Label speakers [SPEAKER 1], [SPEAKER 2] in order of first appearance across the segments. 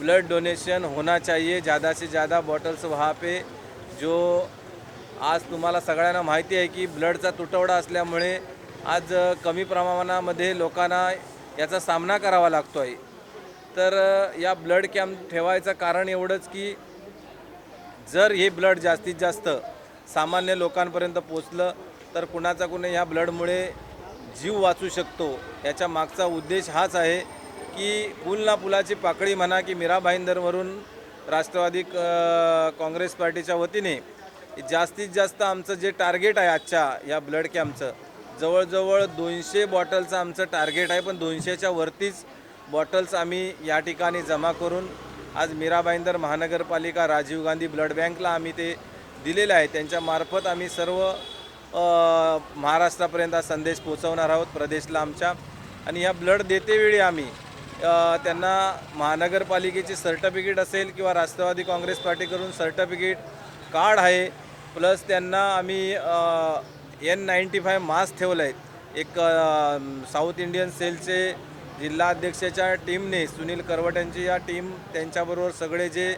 [SPEAKER 1] Blood donation होना चाहिए, ज़्यादा से ज़्यादा बॉटल्स वहाँ पे जो आज तुम्हाला सगळ्यांना माहिती आहे की ब्लडचा तुटवडा असल्यामुळे आज कमी प्रमाणामध्ये लोकांना याचा सामना करावा लागतो आहे। तर या ब्लड कॅम्प ठेवायचं कारण एवढंच की जर हे ब्लड जास्तीत जास्त सामान्य लोकांपर्यंत पोचलं तर कुणाचा कुणी ह्या ब्लडमुळे जीव वाचू शकतो। याच्या मागचा उद्देश हाच आहे की पूल ना पुलाची पाकळी म्हणा की मीरा भाईंदरवरून राष्ट्रवादी काँग्रेस पार्टीच्या वतीने जास्तीत जास्त आमचं जे टार्गेट आहे आजच्या या ब्लड कॅम्पचं जवळजवळ 200 बॉटलचं आमचं टार्गेट आहे, पण 200च्या वरतीच बॉटल्स आम्ही या ठिकाणी जमा करून आज मीरा भाईंदर महानगरपालिका राजीव गांधी ब्लड बँकला आम्ही ते दिलेले आहे। त्यांच्यामार्फत आम्ही सर्व महाराष्ट्रापर्यंत हा संदेश पोहोचवणार आहोत प्रदेशला आमच्या। आणि या ब्लड देतेवेळी आम्ही त्यांना महानगरपालिकेची सर्टिफिकेट असेल किंवा राष्ट्रवादी काँग्रेस पार्टीकडून सर्टिफिकेट कार्ड आहे, प्लस त्यांना आम्ही N95 मास्क ठेवलं आहे। एक साऊथ इंडियन सेलचे जिल्हाध्यक्षाच्या टीमने सुनील करवट या टीम त्यांच्याबरोबर सगळे जे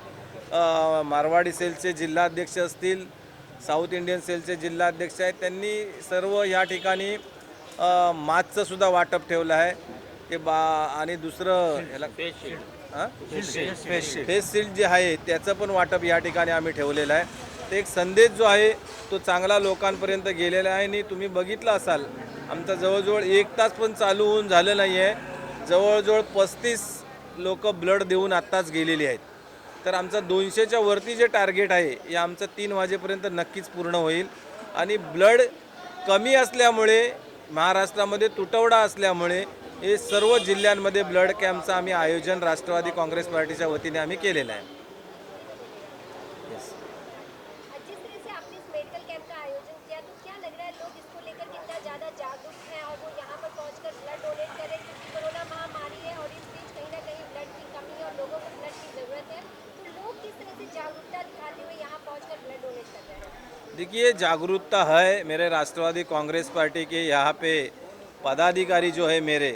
[SPEAKER 1] मारवाडी सेलचे जिल्हाध्यक्ष असतील, साऊथ इंडियन सेलचे जिल्हाध्यक्ष आहेत, त्यांनी सर्व या ठिकाणी मास्कचं सुद्धा वाटप ठेवलं आहे की आणि दुसरं ह्याला फेस शील्ड जे आहे त्याचं पण वाटप या ठिकाणी आम्ही ठेवलेलं आहे। ते एक संदेश जो आहे तो चांगला लोकांपर्यंत गेलेला आहे। आणि तुम्ही बघितलं असाल आमचा जवळजवळ 1 तास पण चालू होऊन झालं नाही आहे, जवळजवळ 35 लोक ब्लड देऊन आत्ताच गेलेली आहेत। तर आमचा 200च्या वरती जे टार्गेट आहे हे आमचं 3 वाजेपर्यंत नक्कीच पूर्ण होईल। आणि ब्लड कमी असल्यामुळे महाराष्ट्रामध्ये तुटवडा असल्यामुळे हे सर्व जिल्ह्यांमध्ये ब्लड कॅम्पचं आम्ही आयोजन राष्ट्रवादी काँग्रेस पार्टीच्या वतीने आम्ही केलेलं आहे। देखिए जागरूकता है, मेरे राष्ट्रवादी कांग्रेस पार्टी के यहाँ पे पदाधिकारी जो है मेरे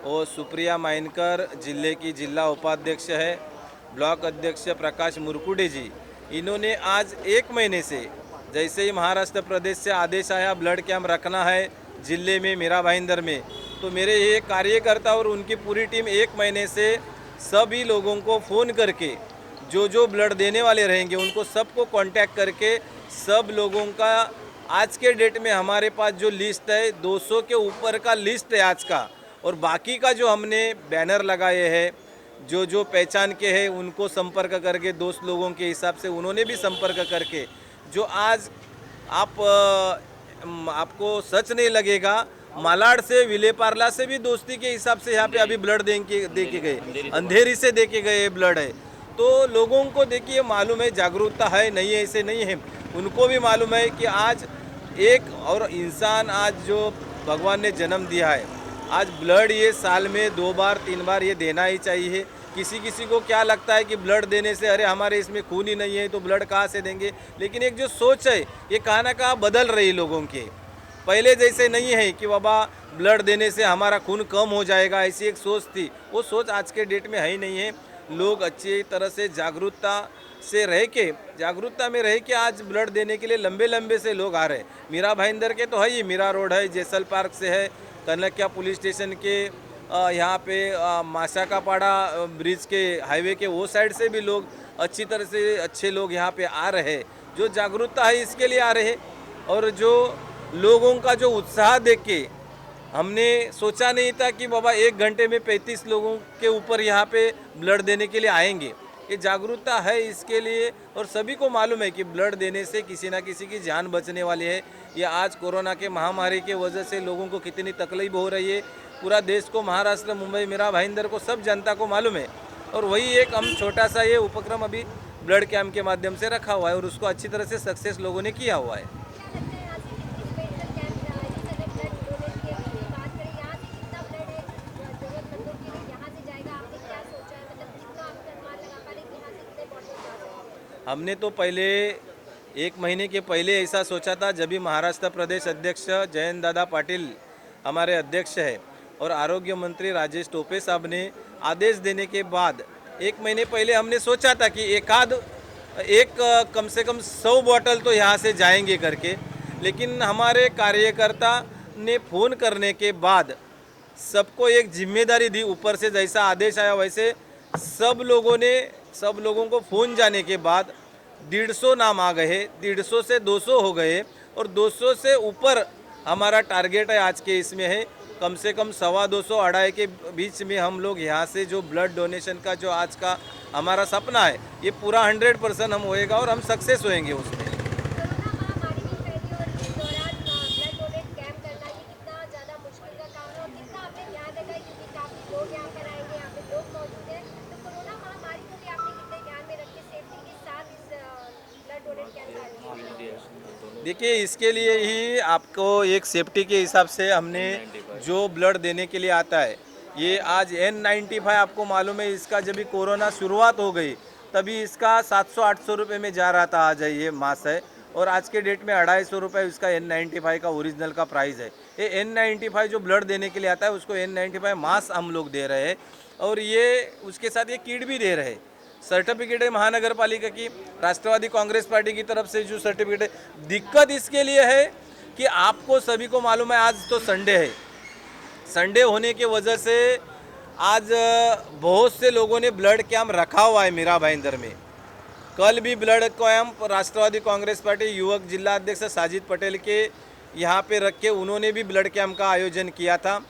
[SPEAKER 1] वो सुप्रिया माइनकर जिले की जिला उपाध्यक्ष है, ब्लॉक अध्यक्ष प्रकाश मुरकुटे जी, इन्होंने आज 1 महीने से जैसे ही महाराष्ट्र प्रदेश से आदेश आया ब्लड कैंप रखना है जिले में मीरा भाईंदर में, तो मेरे ये कार्यकर्ता और उनकी पूरी टीम 1 महीने से सभी लोगों को फ़ोन करके जो ब्लड देने वाले रहेंगे उनको सबको कांटेक्ट करके सब लोगों का आज के डेट में हमारे पास जो लिस्ट है 200 के ऊपर का लिस्ट है आज का। और बाकी का जो हमने बैनर लगाए हैं जो पहचान के हैं उनको संपर्क करके दोस्त लोगों के हिसाब से उन्होंने भी संपर्क करके जो आज आपको सच नहीं लगेगा, मालाड से विलेपार्ला से भी दोस्ती के हिसाब से यहाँ पे अभी ब्लड दे के गए, अंधेरी से दे के गए ब्लड है। तो लोगों को देखिए मालूम है, जागरूकता है, नहीं है ऐसे नहीं है, उनको भी मालूम है कि आज एक और इंसान आज जो भगवान ने जन्म दिया है, आज ब्लड ये साल में 2 बार 3 बार ये देना ही चाहिए। किसी को क्या लगता है कि ब्लड देने से अरे हमारे इसमें खून ही नहीं है तो ब्लड कहाँ से देंगे, लेकिन एक जो सोच है ये कहाँ ना कहाँ बदल रही लोगों के। पहले जैसे नहीं है कि बाबा ब्लड देने से हमारा खून कम हो जाएगा, ऐसी एक सोच थी, वो सोच आज के डेट में है ही नहीं है। लोग अच्छी तरह से जागरूकता में रह के आज ब्लड देने के लिए लंबे से लोग आ रहे हैं। मीरा भाईंदर के तो है ही, मीरा रोड है, जैसल पार्क से है, कनकिया पुलिस स्टेशन के यहाँ पे माशा का पाड़ा ब्रिज के हाईवे के वो साइड से भी लोग अच्छी तरह से अच्छे लोग यहाँ पे आ रहे हैं। जो जागरूकता है इसके लिए आ रहे हैं। और जो लोगों का जो उत्साह देख के हमने सोचा नहीं था कि बाबा 1 घंटे में 35 लोगों के ऊपर यहाँ पे ब्लड देने के लिए आएंगे। ये जागरूकता है इसके लिए, और सभी को मालूम है कि ब्लड देने से किसी ना किसी की जान बचने वाली है। ये आज कोरोना के महामारी के वजह से लोगों को कितनी तकलीफ हो रही है, पूरा देश को, महाराष्ट्र, मुंबई, मीरा भाईंदर को, सब जनता को मालूम है। और वही एक हम छोटा सा ये उपक्रम अभी ब्लड कैंप के माध्यम से रखा हुआ है और उसको अच्छी तरह से सक्सेस लोगों ने किया हुआ है। हमने तो पहले 1 महीने के पहले ऐसा सोचा था, जब भी महाराष्ट्र प्रदेश अध्यक्ष जयंत दादा पाटिल हमारे अध्यक्ष है और आरोग्य मंत्री राजेश टोपे साहब ने आदेश देने के बाद एक महीने पहले हमने सोचा था कि कम से कम 100 बॉटल तो यहाँ से जाएंगे करके, लेकिन हमारे कार्यकर्ता ने फ़ोन करने के बाद सबको एक जिम्मेदारी दी, ऊपर से जैसा आदेश आया वैसे सब लोगों को फ़ोन जाने के बाद 150 नाम आ गए, 150 से 200 हो गए और 200 से ऊपर हमारा टारगेट है आज के इसमें है। कम से कम 250 250 के बीच में हम लोग यहाँ से जो ब्लड डोनेशन का जो आज का हमारा सपना है ये पूरा 100% हम होएगा और हम सक्सेस होएंगे उसमें। देखिए, इसके लिए ही आपको एक सेफ्टी के हिसाब से हमने जो ब्लड देने के लिए आता है, ये आज N95 आपको मालूम है, इसका जब भी कोरोना शुरुआत हो गई तभी इसका 700-800 रुपये में जा रहा था। आज ये मास है और आज के डेट में 250 रुपये इसका N95 का ओरिजिनल का प्राइस है। ये N95 जो ब्लड देने के लिए आता है उसको N95 मास हम लोग दे रहे हैं और ये उसके साथ ये किट भी दे रहे हैं। सर्टिफिकेट है महानगर पालिका की, राष्ट्रवादी कांग्रेस पार्टी की तरफ से जो सर्टिफिकेट है। दिक्कत इसके लिए है कि आपको सभी को मालूम है आज तो संडे है, संडे होने की वजह से आज बहुत से लोगों ने ब्लड कैंप रखा हुआ है मीरा भाईंदर में। कल भी ब्लड कैंप राष्ट्रवादी कांग्रेस पार्टी युवक जिला अध्यक्ष साजिद पटेल के यहाँ पे रख के उन्होंने भी ब्लड कैंप का आयोजन किया था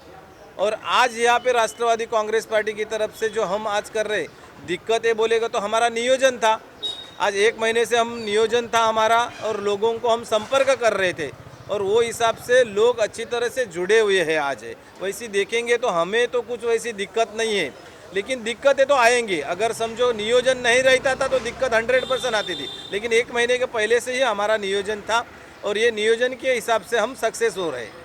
[SPEAKER 1] और आज यहाँ पे राष्ट्रवादी कांग्रेस पार्टी की तरफ से जो हम आज कर रहे, दिक्कत है बोलेगा तो हमारा नियोजन था, आज 1 महीने से हम नियोजन था हमारा और लोगों को हम संपर्क कर रहे थे और वो हिसाब से लोग अच्छी तरह से जुड़े हुए हैं। आज है वैसी देखेंगे तो हमें तो कुछ वैसी दिक्कत नहीं है, लेकिन दिक्कतें तो आएंगी। अगर समझो नियोजन नहीं रहता था तो दिक्कत 100% आती थी, लेकिन 1 महीने के पहले से ही हमारा नियोजन था और ये नियोजन के हिसाब से हम सक्सेस हो रहे हैं।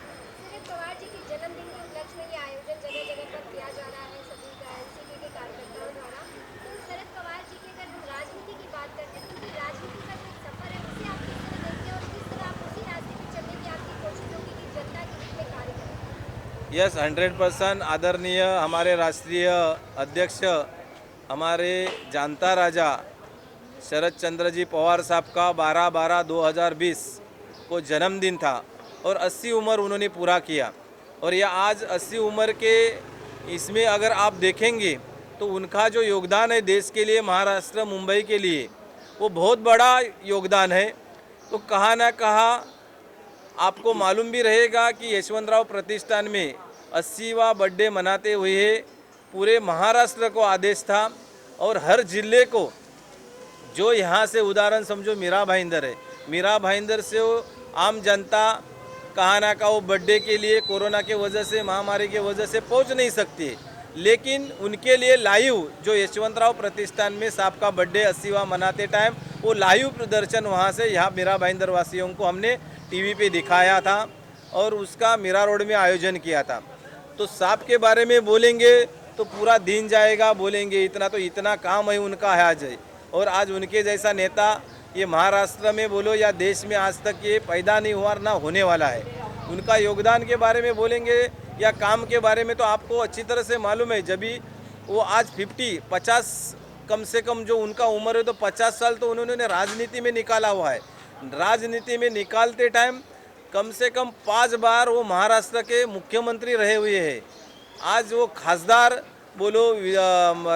[SPEAKER 1] यस, 100% आदरणीय हमारे राष्ट्रीय अध्यक्ष हमारे जानता राजा शरद चंद्र जी पवार साहब का 12/12/2020 को जन्मदिन था और 80 उम्र उन्होंने पूरा किया और यह आज 80 उम्र के इसमें अगर आप देखेंगे तो उनका जो योगदान है देश के लिए, महाराष्ट्र मुंबई के लिए, वो बहुत बड़ा योगदान है। तो कहाँ ना कहाँ आपको मालूम भी रहेगा कि यशवंतराव प्रतिष्ठान में 80वां बर्थडे मनाते हुए पूरे महाराष्ट्र को आदेश था और हर जिले को जो यहाँ से उदाहरण समझो मीरा भाईंदर है, मीरा भाईंदर से वो आम जनता कहाँ ना कहाँ वो बर्थडे के लिए कोरोना के वजह से, महामारी के वजह से पहुँच नहीं सकती है, लेकिन उनके लिए लाइव जो यशवंतराव प्रतिष्ठान में साहब का बर्थडे 80वां मनाते टाइम वो लाइव प्रदर्शन वहाँ से यहाँ मीरा भाईंदर वासियों को हमने टीवी पे दिखाया था और उसका मीरा रोड में आयोजन किया था। तो साहब के बारे में बोलेंगे तो पूरा दिन जाएगा, बोलेंगे इतना तो इतना काम है उनका है आज है। और आज उनके जैसा नेता ये महाराष्ट्र में बोलो या देश में आज तक ये पैदा नहीं हुआ ना होने वाला है। उनका योगदान के बारे में बोलेंगे या काम के बारे में तो आपको अच्छी तरह से मालूम है। जब भी वो आज 50 कम से कम जो उनका उम्र है तो 50 साल तो उन्होंने राजनीति में निकाला हुआ है। राजनीति में निकालते टाइम कम से कम 5 बार वो महाराष्ट्र के मुख्यमंत्री रहे हुए हैं। आज वो खासदार बोलो,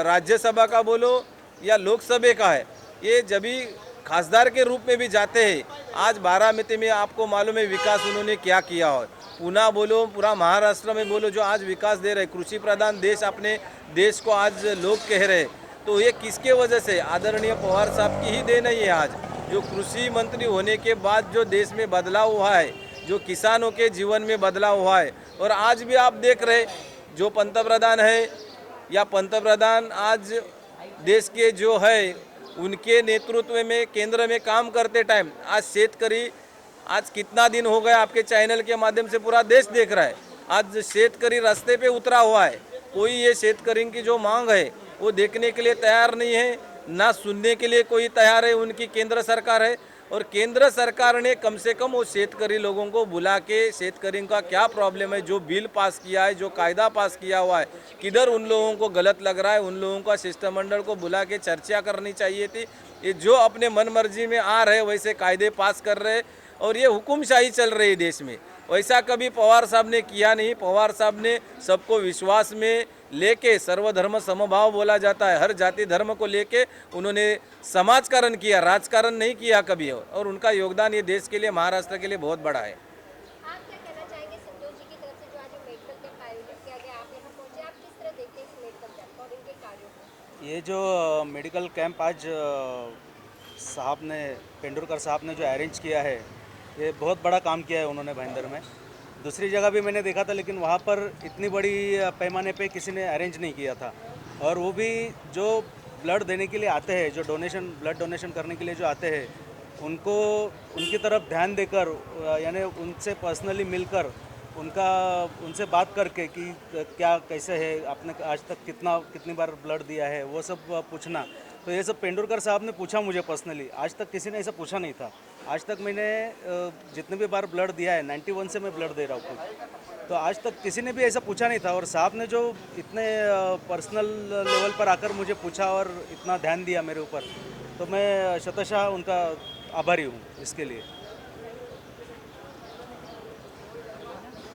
[SPEAKER 1] राज्यसभा का बोलो या लोकसभा का है, ये जब भी खासदार के रूप में भी जाते हैं। आज बारामती में आपको मालूम है विकास उन्होंने क्या किया हो, पुणे बोलो, पूरा महाराष्ट्र में बोलो जो आज विकास दे रहे, कृषि प्रधान देश अपने देश को आज लोग कह रहे, तो ये किसके वजह से? आदरणीय पवार साहब की ही देन है। आज जो कृषि मंत्री होने के बाद जो देश में बदलाव हुआ है, जो किसानों के जीवन में बदलाव हुआ है, और आज भी आप देख रहे जो पंतप्रधान है या पंतप्रधान आज देश के जो है उनके नेतृत्व में केंद्र में काम करते टाइम आज शेतकरी, आज कितना दिन हो गया आपके चैनल के माध्यम से पूरा देश देख रहा है, आज शेतकरी रास्ते पे उतरा हुआ है। कोई ये शेतकरी की जो मांग है वो देखने के लिए तैयार नहीं है, ना सुनने के लिए कोई तैयार है। उनकी केंद्र सरकार है और केंद्र सरकार ने कम से कम वो शेतकरी लोगों को बुला के शेतकरी का क्या प्रॉब्लम है, जो बिल पास किया है, जो कायदा पास किया हुआ है, किधर उन लोगों को गलत लग रहा है, उन लोगों का शिष्टमंडल को बुला के चर्चा करनी चाहिए थी। ये जो अपने मन मर्जी में आ रहे वैसे कायदे पास कर रहे और ये हुकुमशाही चल रही है देश में। वैसा कभी पवार साहब ने किया नहीं। पवार साहब ने सबको विश्वास में लेके, सर्वधर्म समभाव बोला जाता है, हर जाति धर्म को लेके उन्होंने समाजकरण किया, राजकारण नहीं किया कभी। और उनका योगदान ये देश के लिए, महाराष्ट्र के लिए बहुत बड़ा है।
[SPEAKER 2] आप क्या कहना चाहेंगे संतोष जी की तरफ से जो आज मेडिकल कैंप आयोजित किया गया, आप यहाँ पहुंचे, आप किस तरह देखते हैं इस मेडिकल कैंप और इनके कार्यों को?
[SPEAKER 3] ये जो मेडिकल कैंप आज साहब ने, पेंडुलकर साहब ने जो अरेंज किया है, ये बहुत बड़ा काम किया है उन्होंने भाईंदर में। दूसरी जगह भी मैंने देखा था, लेकिन वहाँ पर इतनी बड़ी पैमाने पे किसी ने अरेंज नहीं किया था। और वो भी जो ब्लड देने के लिए आते हैं, जो ब्लड डोनेशन करने के लिए जो आते हैं, उनको उनकी तरफ ध्यान देकर, यानी उनसे पर्सनली मिलकर, उनसे बात करके कि क्या कैसे है, आपने आज तक कितनी बार ब्लड दिया है, वो सब पूछना। तो ये सब पेंडुलकर साहब ने पूछा मुझे पर्सनली। आज तक किसी ने ऐसा पूछा नहीं था। आज तक मैंने जितने भी बार ब्लड दिया है, 91 से मैं ब्लड दे रहा हूँ, तो आज तक किसी ने भी ऐसा पूछा नहीं था। और साहब ने जो इतने पर्सनल लेवल पर आकर मुझे पूछा और इतना ध्यान दिया मेरे ऊपर, तो मैं शतशः उनका आभारी हूँ इसके लिए।